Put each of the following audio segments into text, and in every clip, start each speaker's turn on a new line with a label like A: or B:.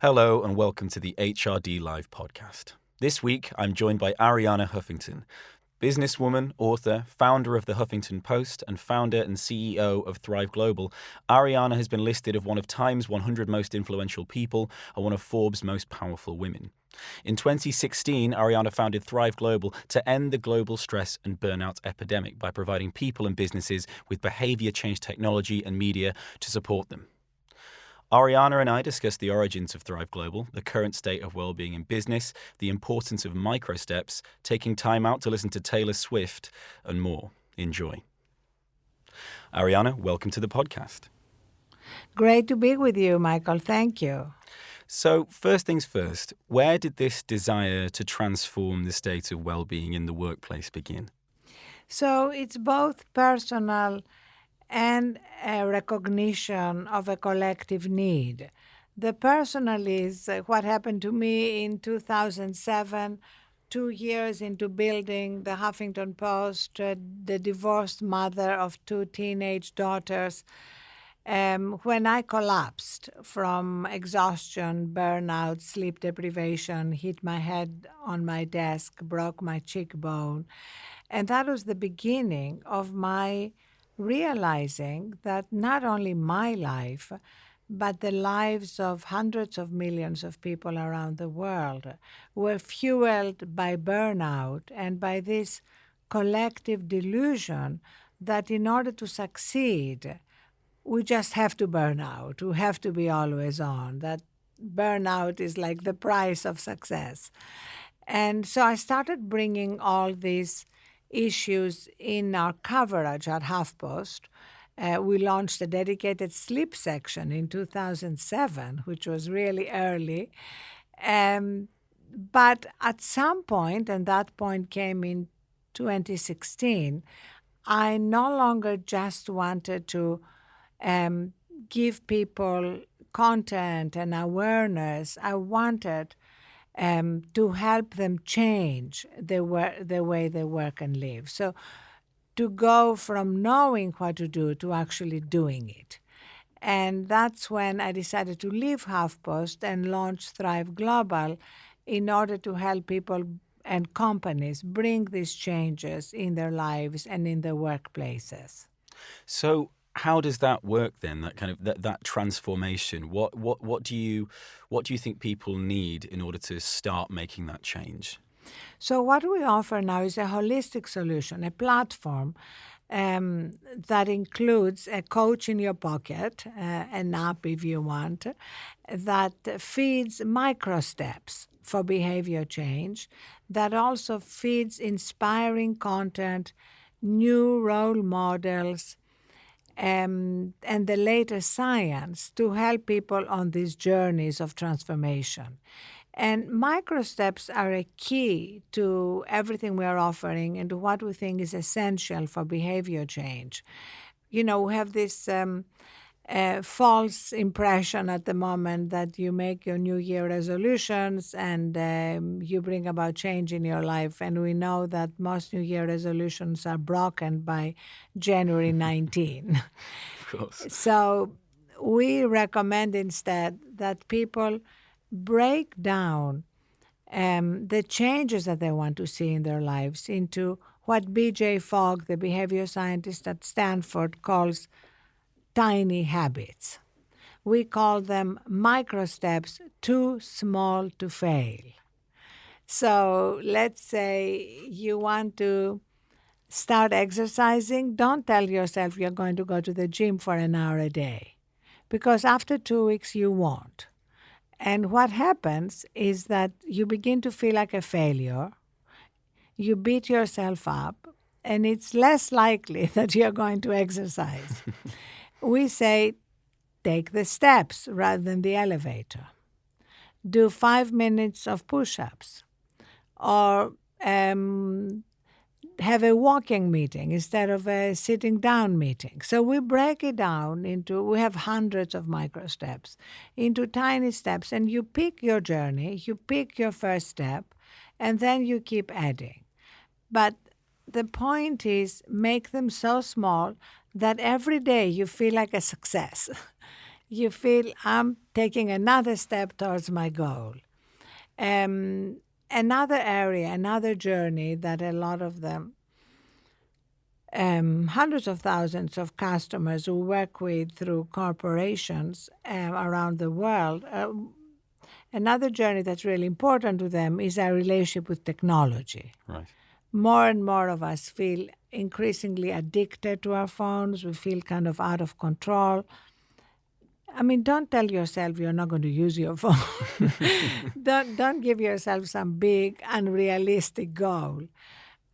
A: Hello and welcome to the HRD Live Podcast. This week, I'm joined by Arianna Huffington, businesswoman, author, founder of the Huffington Post, and founder and CEO of Thrive Global. Arianna has been listed as one of Time's 100 most influential people and one of Forbes' most powerful women. In 2016, Arianna founded Thrive Global to end the global stress and burnout epidemic by providing people and businesses with behavior change technology and media to support them. Arianna and I discussed the origins of Thrive Global, the current state of well-being in business, the importance of micro steps, taking time out to listen to Taylor Swift, and more. Enjoy. Arianna, welcome to the podcast.
B: Great to be with you, Michael. Thank you.
A: So, first things first, where did this desire to transform the state of well-being in the workplace begin?
B: So it's both personal and a recognition of a collective need. The personal is what happened to me in 2007, 2 years into building the Huffington Post, the divorced mother of 2 teenage daughters. When I collapsed from exhaustion, burnout, sleep deprivation, hit my head on my desk, broke my cheekbone. And that was the beginning of my realizing that not only my life, but the lives of hundreds of millions of people around the world were fueled by burnout and by this collective delusion that in order to succeed, we just have to burn out. We have to be always on. That burnout is like the price of success. And so I started bringing all these issues in our coverage at HuffPost. We launched a dedicated sleep section in 2007, which was really early. But at some point, and that point came in 2016, I no longer just wanted to give people content and awareness. I wanted to help them change the way they work and live. So to go from knowing what to do to actually doing it. And that's when I decided to leave HuffPost and launch Thrive Global in order to help people and companies bring these changes in their lives and in their workplaces.
A: So, how does that work then? That kind of that transformation. What do you think people need in order to start making that change?
B: So what we offer now is a holistic solution, a platform that includes a coach in your pocket, an app if you want, that feeds micro steps for behavior change, that also feeds inspiring content, new role models, and the latest science to help people on these journeys of transformation. And micro steps are a key to everything we are offering and to what we think is essential for behavior change. You know, we have this false impression at the moment that you make your New Year resolutions and you bring about change in your life. And we know that most New Year resolutions are broken by January 19.
A: Of course.
B: So we recommend instead that people break down the changes that they want to see in their lives into what B.J. Fogg, the behavior scientist at Stanford, calls tiny habits. We call them micro steps too small to fail. So let's say you want to start exercising. Don't tell yourself you're going to go to the gym for an hour a day, because after 2 weeks you won't. And what happens is that you begin to feel like a failure. You beat yourself up, and it's less likely that you're going to exercise. We say, take the steps rather than the elevator. Do 5 minutes of push-ups, or have a walking meeting instead of a sitting down meeting. So we break it down we have hundreds of micro steps, into tiny steps, and you pick your journey, you pick your first step, and then you keep adding. But the point is, make them so small that every day you feel like a success. you feel I'm taking another step towards my goal. Another area, another journey that a lot of them, hundreds of thousands of customers who work with through corporations around the world, another journey that's really important to them is our relationship with technology.
A: Right.
B: More and more of us feel increasingly addicted to our phones. We feel kind of out of control. I mean, don't tell yourself you're not going to use your phone. Don't give yourself some big, unrealistic goal.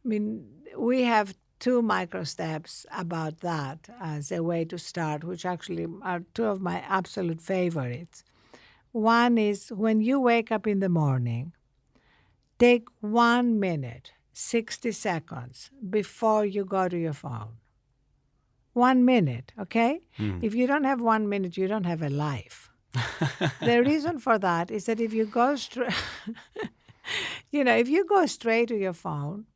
B: I mean, we have two micro steps about that as a way to start, which actually are two of my absolute favorites. One is when you wake up in the morning, take 1 minute, 60 seconds before you go to your phone. 1 minute, okay? If you don't have 1 minute, you don't have a life. The reason for that is that if you go straight, if you go straight to your phone,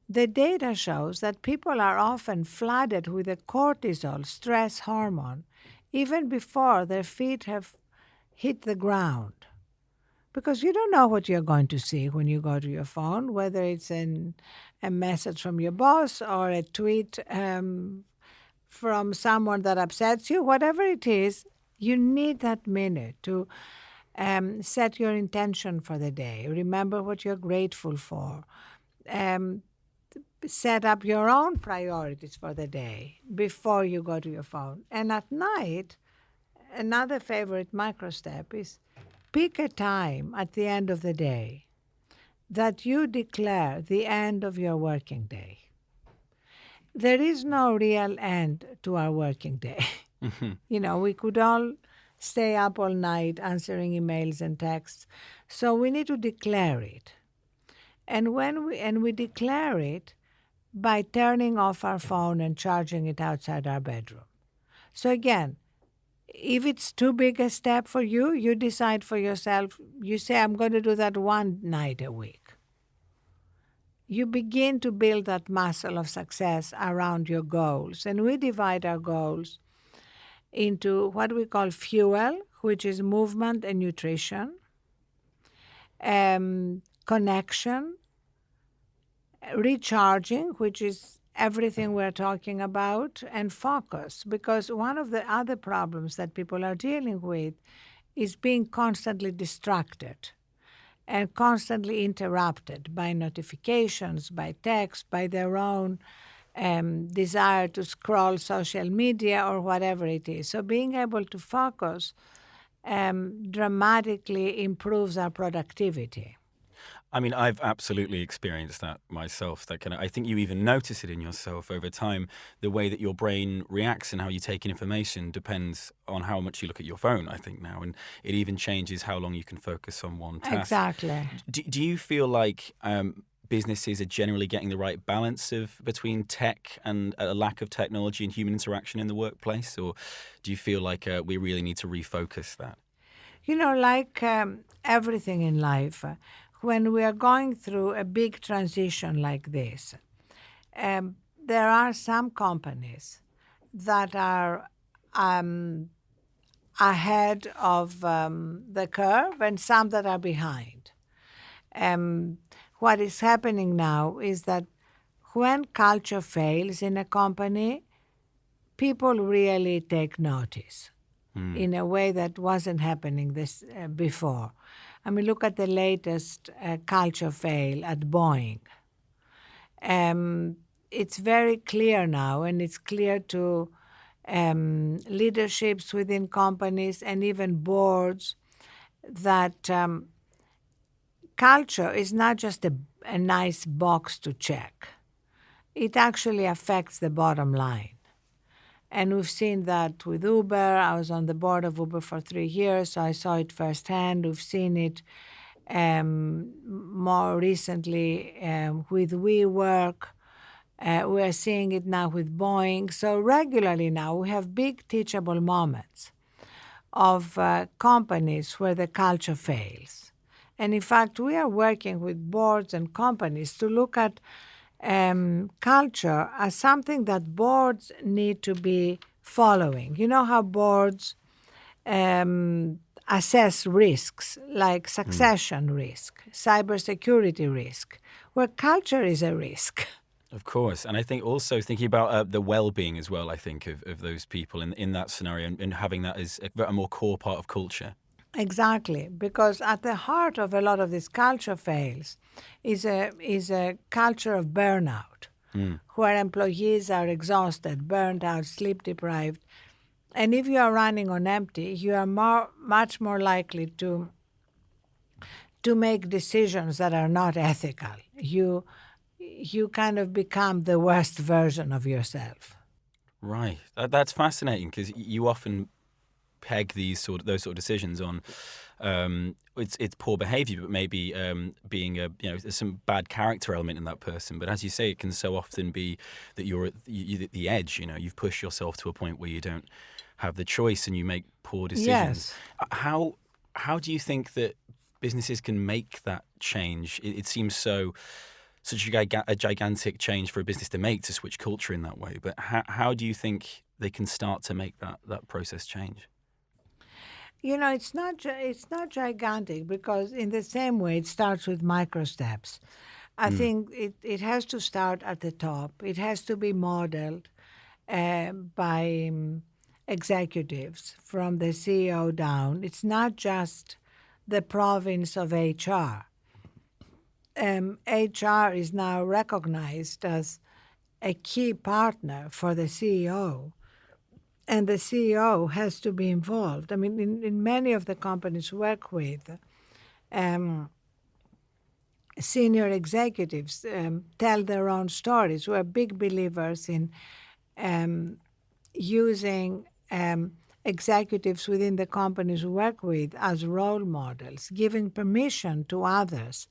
B: the data shows that people are often flooded with a cortisol stress hormone even before their feet have hit the ground. Because you don't know what you're going to see when you go to your phone, whether it's a message from your boss or a tweet from someone that upsets you, whatever it is, you need that minute to set your intention for the day. Remember what you're grateful for. Set up your own priorities for the day before you go to your phone. And at night, another favorite micro step is pick a time at the end of the day that you declare the end of your working day. There is no real end to our working day. We could all stay up all night answering emails and texts. So we need to declare it. And we declare it by turning off our phone and charging it outside our bedroom. So again, if it's too big a step for you, you decide for yourself, you say, I'm going to do that one night a week. You begin to build that muscle of success around your goals. And we divide our goals into what we call fuel, which is movement and nutrition, connection, recharging, which is everything we're talking about, and focus. Because one of the other problems that people are dealing with is being constantly distracted and constantly interrupted by notifications, by text, by their own desire to scroll social media or whatever it is. So being able to focus dramatically improves our productivity.
A: I mean, I've absolutely experienced that myself. I think you even notice it in yourself over time. The way that your brain reacts and how you take in information depends on how much you look at your phone, I think now. And it even changes how long you can focus on one task.
B: Exactly.
A: Do you feel like businesses are generally getting the right balance between tech and a lack of technology and human interaction in the workplace? Or do you feel like we really need to refocus that?
B: Like everything in life, when we are going through a big transition like this, there are some companies that are ahead of the curve and some that are behind. What is happening now is that when culture fails in a company, people really take notice in a way that wasn't happening before. I mean, look at the latest culture fail at Boeing. It's very clear now, and it's clear to leaderships within companies and even boards that culture is not just a nice box to check. It actually affects the bottom line. And we've seen that with Uber. I was on the board of Uber for 3 years, so I saw it firsthand. We've seen it more recently with WeWork. We're seeing it now with Boeing. So regularly now we have big teachable moments of companies where the culture fails. And in fact, we are working with boards and companies to look at culture as something that boards need to be following. You know how boards assess risks like succession risk, cybersecurity risk, where culture is a risk.
A: Of course. And I think also thinking about the well-being as well, I think, of those people in that scenario and having that as a more core part of culture.
B: Exactly, because at the heart of a lot of these culture fails is a culture of burnout, where employees are exhausted, burned out, sleep deprived, and if you are running on empty, you are much more likely to make decisions that are not ethical. You kind of become the worst version of yourself.
A: Right. That's fascinating because you often peg those sort of decisions on it's poor behavior, but maybe being there's some bad character element in that person. But as you say, it can so often be that you're at the edge. You've pushed yourself to a point where you don't have the choice and you make poor decisions.
B: Yes.
A: How do you think that businesses can make that change? It seems such a gigantic change for a business to make, to switch culture in that way. But how do you think they can start to make that process change?
B: It's not gigantic because in the same way it starts with micro steps. I think it has to start at the top. It has to be modeled by executives from the CEO down. It's not just the province of HR. HR is now recognized as a key partner for the CEO, and the CEO has to be involved. I mean, in many of the companies we work with, senior executives tell their own stories. We're big believers in using executives within the companies we work with as role models, giving permission to others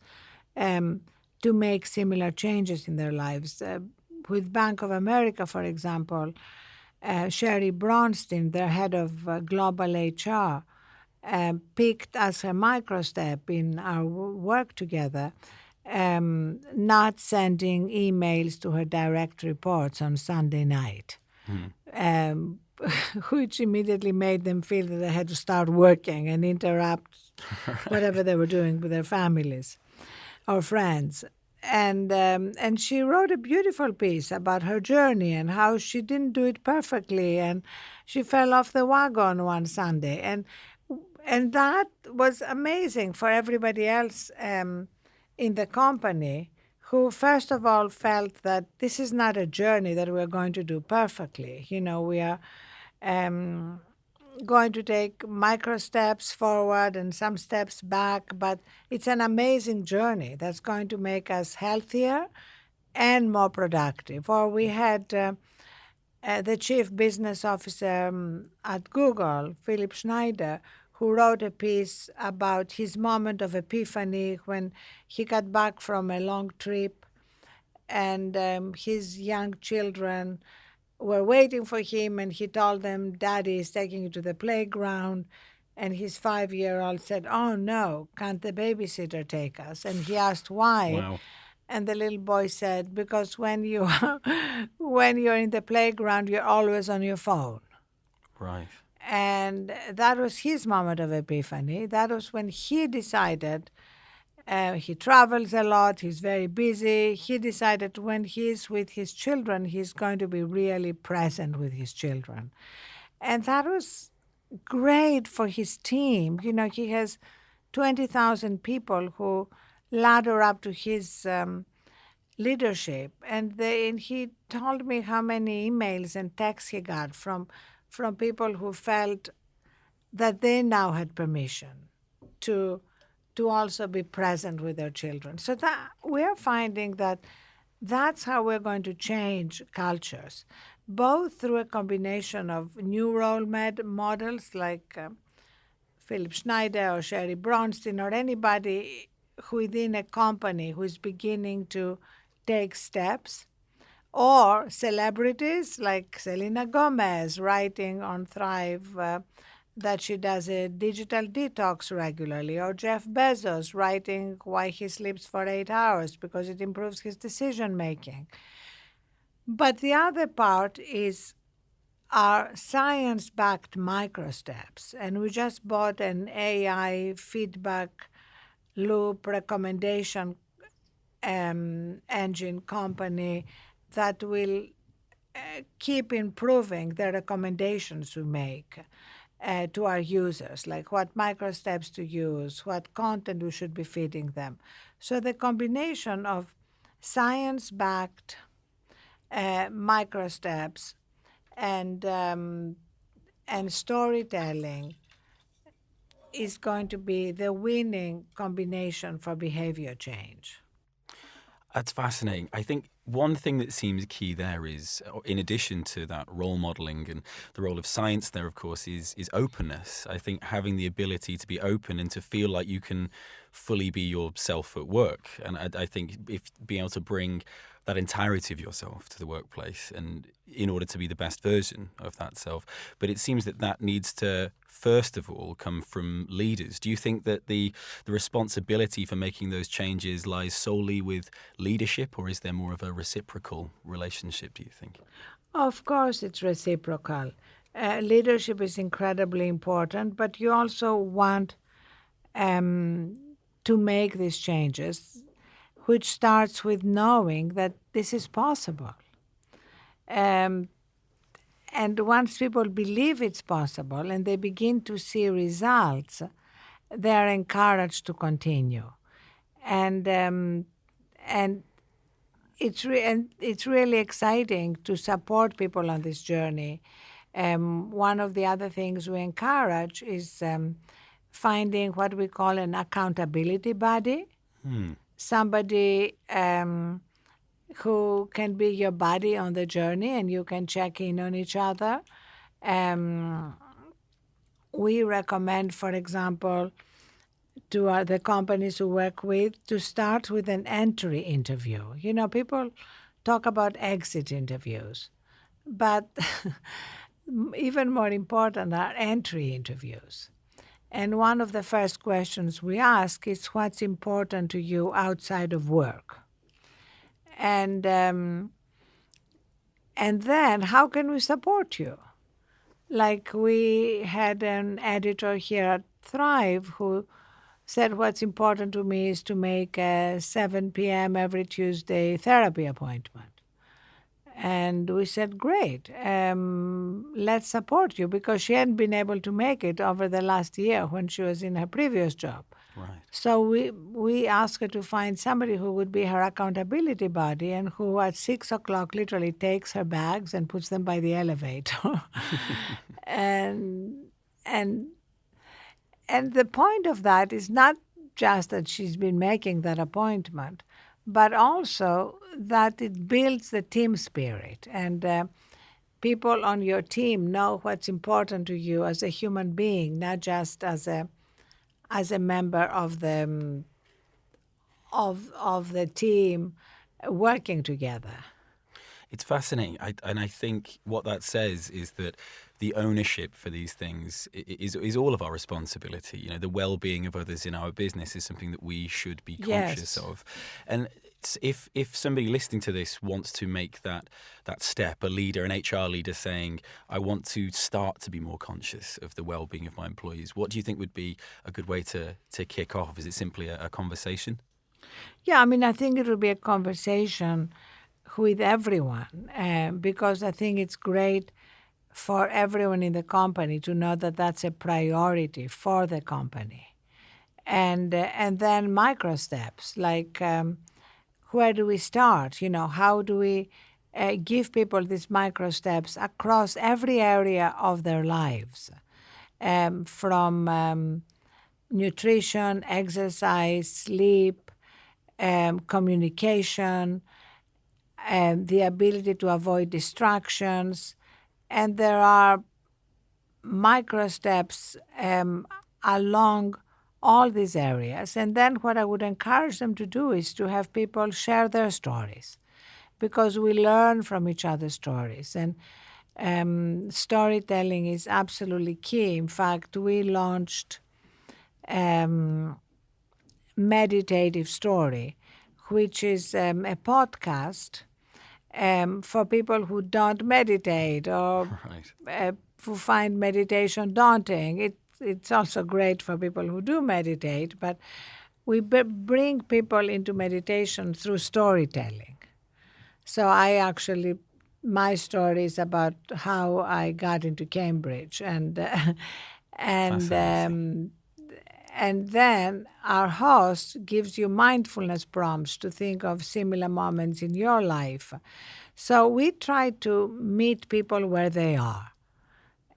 B: to make similar changes in their lives. With Bank of America, for example, Sherry Bronstein, their head of global HR, picked as her microstep in our work together, not sending emails to her direct reports on Sunday night, which immediately made them feel that they had to start working and interrupt whatever they were doing with their families or friends. And she wrote a beautiful piece about her journey and how she didn't do it perfectly, and she fell off the wagon one Sunday, and that was amazing for everybody else in the company, who first of all felt that this is not a journey that we're going to do perfectly. We are going to take micro steps forward and some steps back, but it's an amazing journey that's going to make us healthier and more productive. Or we had the chief business officer at Google, Philip Schneider, who wrote a piece about his moment of epiphany when he got back from a long trip and his young children were waiting for him, and he told them, "Daddy is taking you to the playground." And his 5-year-old said, "Oh no, can't the babysitter take us?" And he asked why.
A: Wow.
B: And the little boy said, "Because when when you're in the playground, you're always on your phone."
A: Right.
B: And that was his moment of epiphany. That was when he decided. He travels a lot. He's very busy. He decided when he's with his children, he's going to be really present with his children. And that was great for his team. He has 20,000 people who ladder up to his leadership. And he told me how many emails and texts he got from people who felt that they now had permission to also be present with their children. So that we're finding that that's how we're going to change cultures, both through a combination of new role models like Philip Schneider or Sherry Bronstein or anybody within a company who is beginning to take steps, or celebrities like Selena Gomez writing on Thrive that she does a digital detox regularly, or Jeff Bezos writing why he sleeps for 8 hours because it improves his decision making. But the other part is are science-backed micro steps. And we just bought an AI feedback loop recommendation engine company that will keep improving the recommendations we make to our users, like what micro steps to use, what content we should be feeding them. So the combination of science-backed micro steps and storytelling is going to be the winning combination for behavior change.
A: That's fascinating. I think one thing that seems key there is, in addition to that role modeling and the role of science there, of course, is openness. I think having the ability to be open and to feel like you can fully be yourself at work. And I think if being able to bring that entirety of yourself to the workplace and in order to be the best version of that self. But it seems that that needs to, first of all, come from leaders. Do you think that the responsibility for making those changes lies solely with leadership, or is there more of a reciprocal relationship, do you think?
B: Of course, it's reciprocal. Leadership is incredibly important, but you also want to make these changes, which starts with knowing that this is possible. And once people believe it's possible and they begin to see results, they are encouraged to continue. And it's really exciting to support people on this journey. One of the other things we encourage is finding what we call an accountability buddy, somebody who can be your buddy on the journey and you can check in on each other. We recommend, for example, to the companies we work with to start with an entry interview. You know, people talk about exit interviews, but even more important are entry interviews. And one of the first questions we ask is, what's important to you outside of work? And then, how can we support you? Like, we had an editor here at Thrive who said, what's important to me is to make a 7 p.m. every Tuesday therapy appointment. And we said, great, let's support you, because she hadn't been able to make it over the last year when she was in her previous job.
A: Right.
B: So we asked her to find somebody who would be her accountability buddy and who at 6 o'clock literally takes her bags and puts them by the elevator. and the point of that is not just that she's been making that appointment, but also that it builds the team spirit. And people on your team know what's important to you as a human being, not just as a member of the team working together.
A: It's fascinating. I think what that says is that the ownership for these things is all of our responsibility. You know, the well-being of others in our business is something that we should be conscious of. And if somebody listening to this wants to make that step, a leader, an HR leader saying, I want to start to be more conscious of the well-being of my employees, what do you think would be a good way to kick off? Is it simply a conversation?
B: Yeah, I mean, I think it would be a conversation with everyone, because I think it's great for everyone in the company to know that that's a priority for the company. And then micro steps, like where do we start? You know, how do we give people these micro steps across every area of their lives, from nutrition, exercise, sleep, communication, the ability to avoid distractions. And there are micro steps along all these areas. And then what I would encourage them to do is to have people share their stories, because we learn from each other's stories. And storytelling is absolutely key. In fact, we launched Meditative Story, which is a podcast for people who don't meditate or
A: Right.
B: who find meditation daunting. It's also great for people who do meditate, but we bring people into meditation through storytelling. So my story is about how I got into Cambridge, and
A: Fascinating.
B: and then our host gives you mindfulness prompts to think of similar moments in your life. So we try to meet people where they are.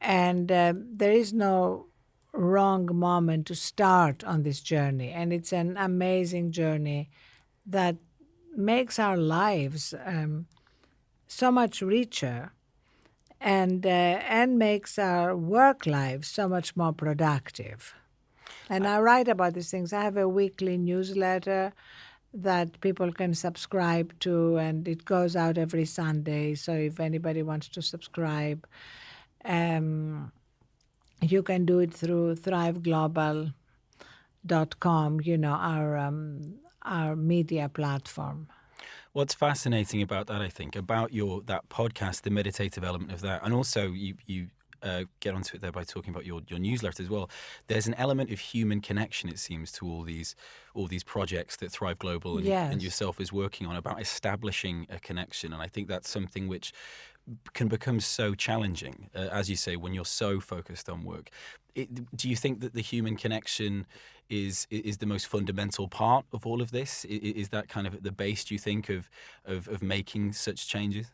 B: And there is no wrong moment to start on this journey. And it's an amazing journey that makes our lives so much richer and makes our work lives so much more productive. And I write about these things. I have a weekly newsletter that people can subscribe to, and it goes out every Sunday. So if anybody wants to subscribe, um, you can do it through thriveglobal.com, our media platform.
A: What's fascinating about that, I think, about that podcast, the meditative element of that, and also you get onto it there by talking about your newsletter as well. There's an element of human connection, it seems, to all these projects that Thrive Global and
B: Yes.
A: yourself is working on, about establishing a connection. And I think that's something which can become so challenging, as you say, when you're so focused on work. Do you think that the human connection is the most fundamental part of all of this? Is that kind of at the base, do you think, of making such changes?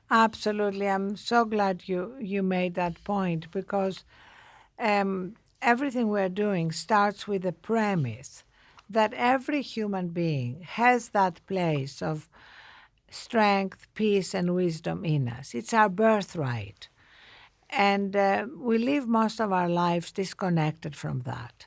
B: Absolutely. I'm so glad you made that point because everything we're doing starts with the premise that every human being has that place of strength, peace, and wisdom in us. It's our birthright. And we live most of our lives disconnected from that.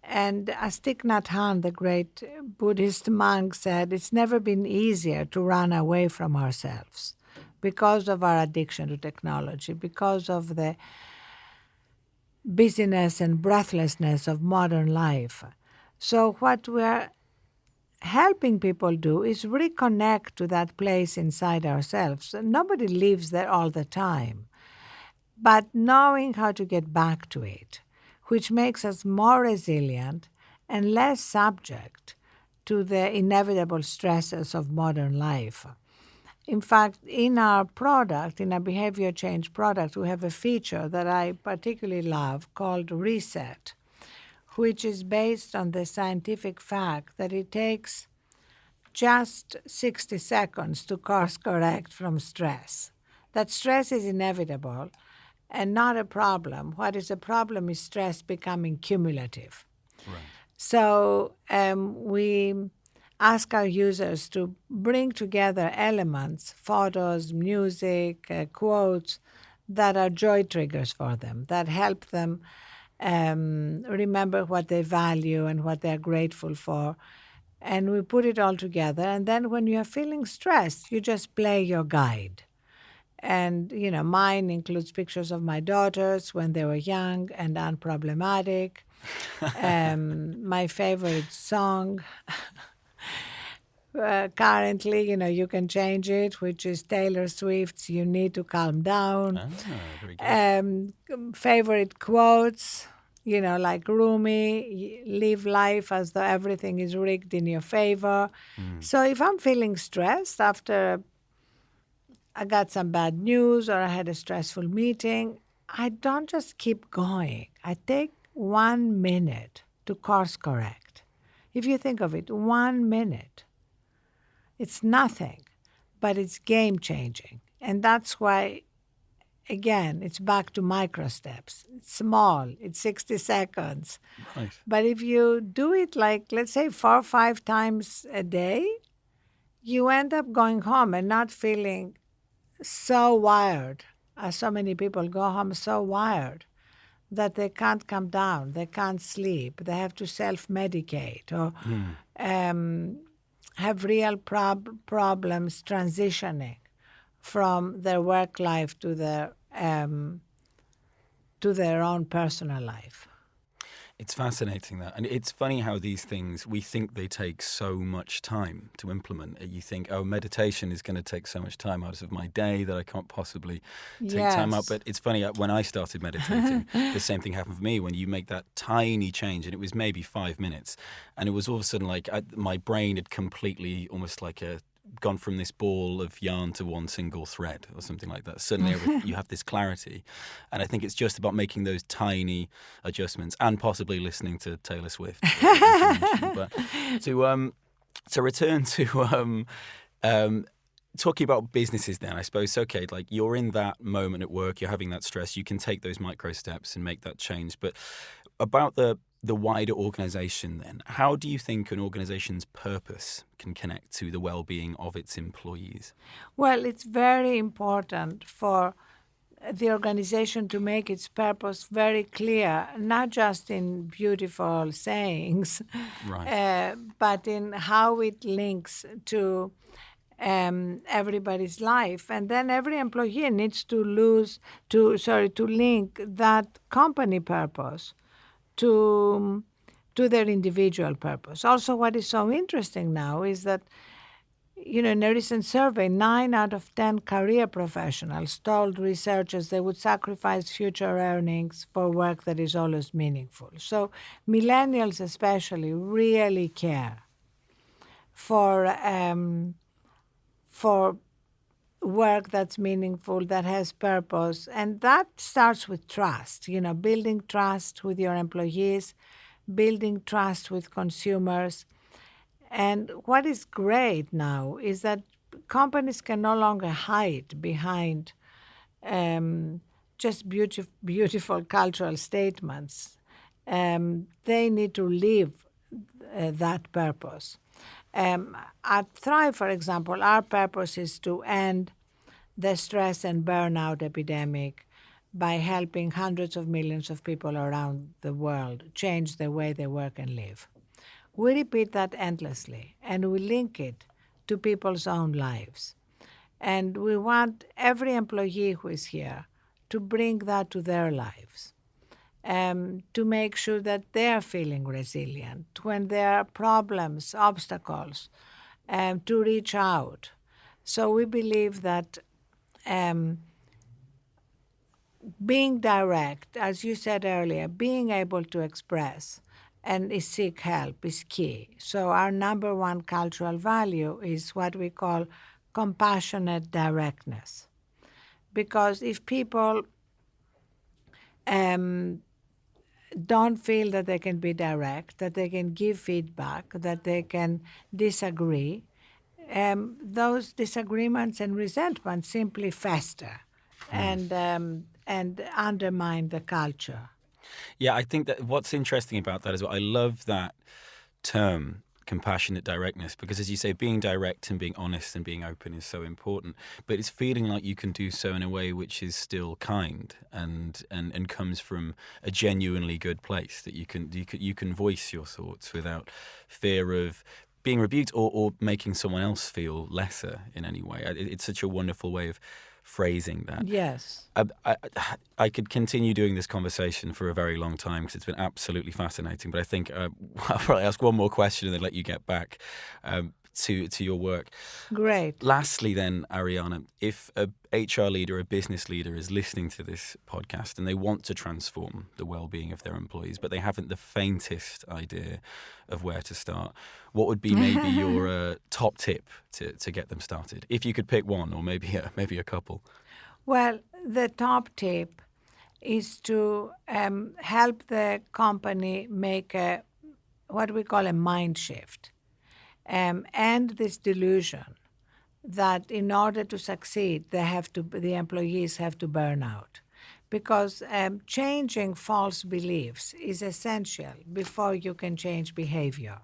B: And as Thich Nhat Hanh, the great Buddhist monk, said, it's never been easier to run away from ourselves because of our addiction to technology, because of the busyness and breathlessness of modern life. So, what we're helping people do is reconnect to that place inside ourselves. Nobody lives there all the time, but knowing how to get back to it, which makes us more resilient and less subject to the inevitable stresses of modern life. In fact, in our product, in our behavior change product, we have a feature that I particularly love called Reset, which is based on the scientific fact that it takes just 60 seconds to course correct from stress. That stress is inevitable and not a problem. What is a problem is stress becoming cumulative.
A: Right.
B: So we ask our users to bring together elements, photos, music, quotes that are joy triggers for them, that help them remember what they value and what they're grateful for. And we put it all together. And then when you're feeling stressed, you just play your guide. And, mine includes pictures of my daughters when they were young and unproblematic. My favorite song currently, you can change it, which is Taylor Swift's You Need to Calm Down.
A: Very good.
B: Favorite quotes, like Rumi, live life as though everything is rigged in your favor. So if I'm feeling stressed after I got some bad news or I had a stressful meeting, I don't just keep going. I take 1 minute to course correct. If you think of it, 1 minute. It's nothing, but it's game changing. And that's why, again, it's back to micro steps. It's small, it's 60 seconds.
A: Right.
B: But if you do it like, let's say, 4 or 5 times a day, you end up going home and not feeling so wired, as so many people go home so wired that they can't come down, they can't sleep, they have to self-medicate or have real problems transitioning from their work life to their own personal life.
A: It's fascinating that. And it's funny how these things, we think they take so much time to implement. You think, oh, meditation is going to take so much time out of my day that I can't possibly take time out.
B: Yes.
A: But it's funny, when I started meditating, the same thing happened for me when you make that tiny change, and it was maybe 5 minutes. And it was all of a sudden like my brain had completely almost like gone from this ball of yarn to one single thread or something like that. Suddenly you have this clarity. And I think it's just about making those tiny adjustments and possibly listening to Taylor Swift. But to return to talking about businesses then, I suppose, okay, like you're in that moment at work, you're having that stress, you can take those micro steps and make that change. But about the wider organization then, how do you think an organization's purpose can connect to the well-being of its employees?
B: Well, it's very important for the organization to make its purpose very clear, not just in beautiful sayings,
A: Right.
B: but in how it links to everybody's life. And then every employee needs to link that company purpose to their individual purpose. Also, what is so interesting now is that, in a recent survey, 9 out of 10 career professionals told researchers they would sacrifice future earnings for work that is always meaningful. So millennials especially really care for work that's meaningful, that has purpose. And that starts with trust, building trust with your employees, building trust with consumers. And what is great now is that companies can no longer hide behind just beautiful cultural statements. They need to live that purpose. At Thrive, for example, our purpose is to end the stress and burnout epidemic by helping hundreds of millions of people around the world change the way they work and live. We repeat that endlessly, and we link it to people's own lives. And we want every employee who is here to bring that to their lives, to make sure that they are feeling resilient when there are problems, obstacles, to reach out. So we believe that being direct, as you said earlier, being able to express and seek help is key. So our number one cultural value is what we call compassionate directness. Because if people don't feel that they can be direct, that they can give feedback, that they can disagree, those disagreements and resentments simply fester and undermine the culture.
A: Yeah, I think that what's interesting about that is I love that term, compassionate directness, because as you say, being direct and being honest and being open is so important. But it's feeling like you can do so in a way which is still kind and comes from a genuinely good place, that you can voice your thoughts without fear of being rebuked or making someone else feel lesser in any way. It's such a wonderful way of phrasing that.
B: Yes.
A: I could continue doing this conversation for a very long time because it's been absolutely fascinating. But I think I'll probably ask one more question and then let you get back to your work.
B: Great.
A: Lastly then, Arianna, if a HR leader, a business leader is listening to this podcast and they want to transform the well-being of their employees, but they haven't the faintest idea of where to start, what would be maybe your top tip to get them started? If you could pick one or maybe a couple.
B: Well, the top tip is to help the company make what we call a mind shift. And this delusion that in order to succeed, the employees have to burn out. Because changing false beliefs is essential before you can change behavior.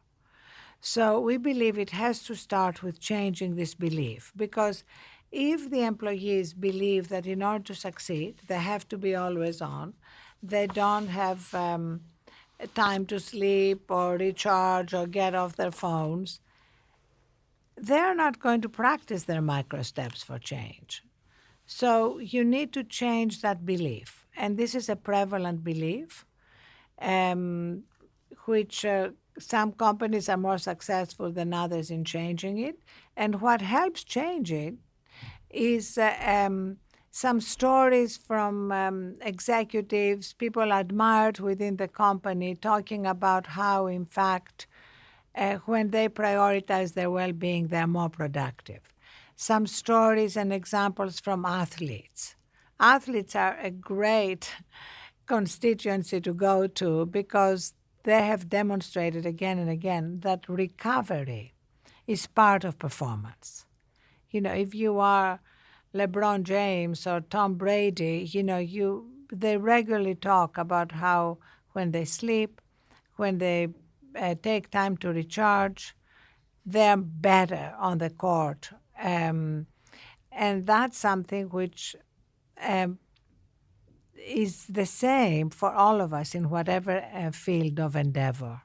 B: So we believe it has to start with changing this belief. Because if the employees believe that in order to succeed, they have to be always on, they don't have time to sleep or recharge or get off their phones, they're not going to practice their micro steps for change. So you need to change that belief. And this is a prevalent belief. which some companies are more successful than others in changing it. And what helps change it is some stories from executives, people admired within the company, talking about how, in fact, when they prioritize their well-being, they're more productive. Some stories and examples from athletes. Athletes are a great constituency to go to because they have demonstrated again and again that recovery is part of performance. If you are LeBron James or Tom Brady, they regularly talk about how when they sleep, when they take time to recharge, they're better on the court. And that's something which is the same for all of us in whatever field of endeavor.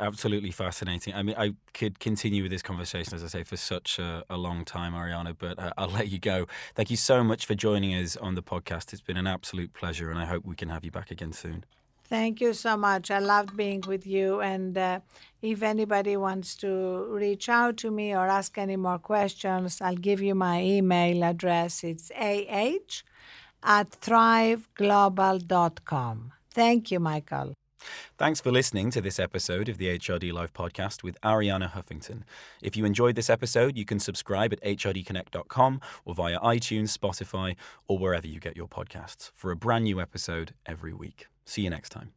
A: Absolutely fascinating. I mean, I could continue with this conversation, as I say, for such a long time, Arianna, but I'll let you go. Thank you so much for joining us on the podcast. It's been an absolute pleasure, and I hope we can have you back again soon.
B: Thank you so much. I loved being with you. And if anybody wants to reach out to me or ask any more questions, I'll give you my email address. It's ah@thriveglobal.com. Thank you, Michael.
A: Thanks for listening to this episode of the HRD Live Podcast with Arianna Huffington. If you enjoyed this episode, you can subscribe at hrdconnect.com or via iTunes, Spotify, or wherever you get your podcasts for a brand new episode every week. See you next time.